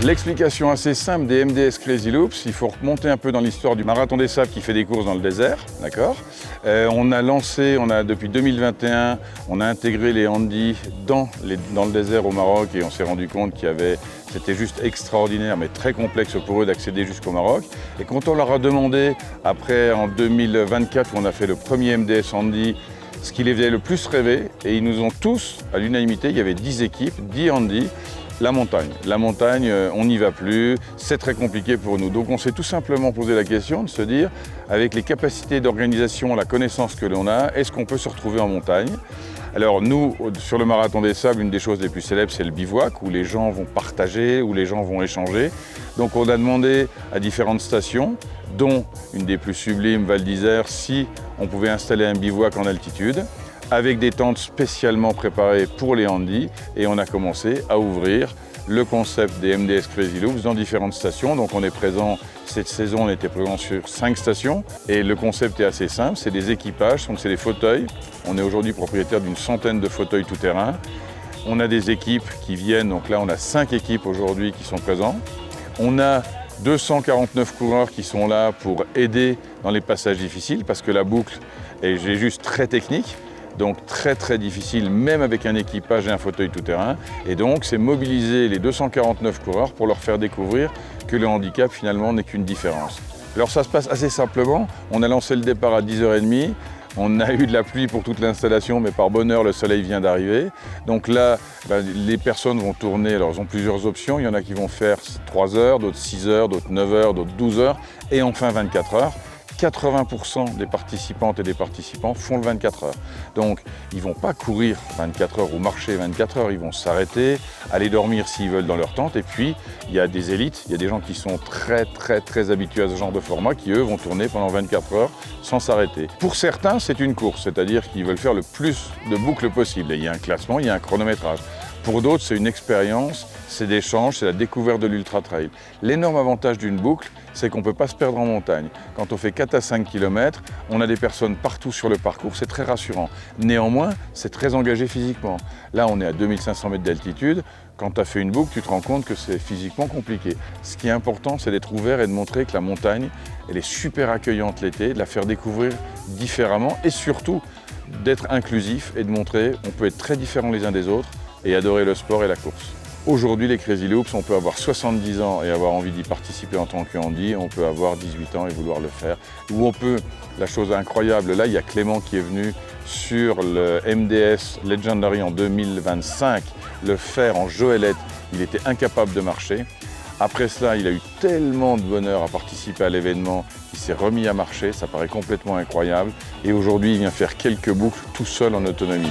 L'explication assez simple des MDS Crazy Loops, il faut remonter un peu dans l'histoire du Marathon des Sables qui fait des courses dans le désert, d'accord. Depuis 2021, on a intégré les handis dans le désert au Maroc et on s'est rendu compte c'était juste extraordinaire, mais très complexe pour eux d'accéder jusqu'au Maroc. Et quand on leur a demandé, après en 2024, où on a fait le premier MDS handi, ce qui les faisait le plus rêver, et ils nous ont tous, à l'unanimité, il y avait 10 équipes, 10 handis, la montagne. La montagne, on n'y va plus, c'est très compliqué pour nous. Donc on s'est tout simplement posé la question de se dire, avec les capacités d'organisation, la connaissance que l'on a, est-ce qu'on peut se retrouver en montagne ? Alors nous, sur le Marathon des Sables, une des choses les plus célèbres, c'est le bivouac, où les gens vont partager, où les gens vont échanger. Donc on a demandé à différentes stations, dont une des plus sublimes, Val d'Isère, si on pouvait installer un bivouac en altitude, avec des tentes spécialement préparées pour les handis, et on a commencé à ouvrir le concept des MDS Crazy Loops dans différentes stations. Donc on est présent, cette saison on était présent sur 5 stations, et le concept est assez simple, c'est des équipages, donc c'est des fauteuils. On est aujourd'hui propriétaire d'une centaine de fauteuils tout-terrain. On a des équipes qui viennent, donc là on a 5 équipes aujourd'hui qui sont présentes. On a 249 coureurs qui sont là pour aider dans les passages difficiles, parce que la boucle est juste très technique. Donc très très difficile, même avec un équipage et un fauteuil tout-terrain. Et donc c'est mobiliser les 249 coureurs pour leur faire découvrir que le handicap finalement n'est qu'une différence. Alors ça se passe assez simplement, on a lancé le départ à 10h30, on a eu de la pluie pour toute l'installation, mais par bonheur le soleil vient d'arriver. Donc là, les personnes vont tourner, alors ils ont plusieurs options, il y en a qui vont faire 3 heures, d'autres 6 heures, d'autres 9 heures, d'autres 12 heures, et enfin 24 heures. 80% des participantes et des participants font le 24 heures. Donc, ils ne vont pas courir 24 heures ou marcher 24 heures, ils vont s'arrêter, aller dormir s'ils veulent dans leur tente. Et puis, il y a des élites, il y a des gens qui sont très habitués à ce genre de format qui, eux, vont tourner pendant 24 heures sans s'arrêter. Pour certains, c'est une course, c'est-à-dire qu'ils veulent faire le plus de boucles possible. Et il y a un classement, il y a un chronométrage. Pour d'autres, c'est une expérience, c'est des échanges, c'est la découverte de l'ultra-trail. L'énorme avantage d'une boucle, c'est qu'on ne peut pas se perdre en montagne. Quand on fait 4 à 5 km, on a des personnes partout sur le parcours, c'est très rassurant. Néanmoins, c'est très engagé physiquement. Là, on est à 2500 mètres d'altitude. Quand tu as fait une boucle, tu te rends compte que c'est physiquement compliqué. Ce qui est important, c'est d'être ouvert et de montrer que la montagne, elle est super accueillante l'été, de la faire découvrir différemment et surtout d'être inclusif et de montrer qu'on peut être très différents les uns des autres et adorer le sport et la course. Aujourd'hui, les Crazy Loops, on peut avoir 70 ans et avoir envie d'y participer en tant que handi, on peut avoir 18 ans et vouloir le faire. Ou on peut, la chose incroyable, là, il y a Clément qui est venu sur le MDS Legendary en 2025, le faire en joëlette, il était incapable de marcher. Après cela, il a eu tellement de bonheur à participer à l'événement qu'il s'est remis à marcher, ça paraît complètement incroyable. Et aujourd'hui, il vient faire quelques boucles tout seul en autonomie.